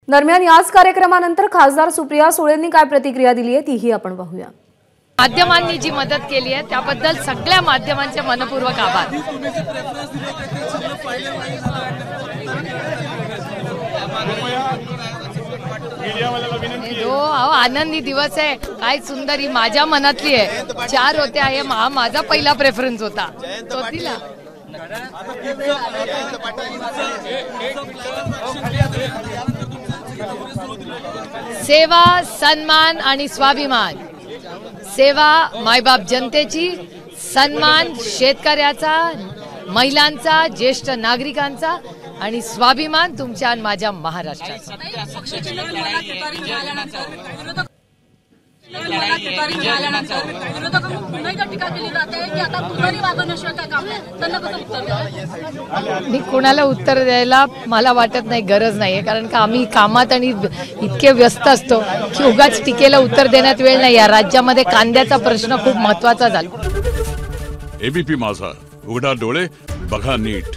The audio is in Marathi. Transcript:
दरम्यान याच कार्यक्रमानंतर खासदार सुप्रिया सुळेंनी काय प्रतिक्रिया दिली आहे तीही आपण पाहूया। माध्यमांनी जी मदत केली आहे त्याबद्दल सगळ्या माध्यमांचे मनपूर्वक आभार। आनंदी दिवस आहे, काय सुंदर ही माझ्या मनातली आहे। 4 होते आहे, माझा पहिला प्रेफरन्स होता तो दिला। सेवा, सन्मान आणि स्वाभिमान। सेवा मायबाप जनतेची, सन्मान शेतकऱ्याचा, महिलांचा, ज्येष्ठ नागरिकांचा आणि स्वाभिमान तुमच्या आणि माझ्या महाराष्ट्राचा। मी कोणाला उत्तर द्यायला मला वाटत नाही, गरज नाहीये, कारण का आम्ही कामात आणि इतके व्यस्त असतो की उगाच टीकेला उत्तर देण्यात वेळ नाही। या राज्यामध्ये कांद्याचा प्रश्न खूप महत्त्वाचा झाला। एबीपी माझा, उघडा डोळे बघा नीट।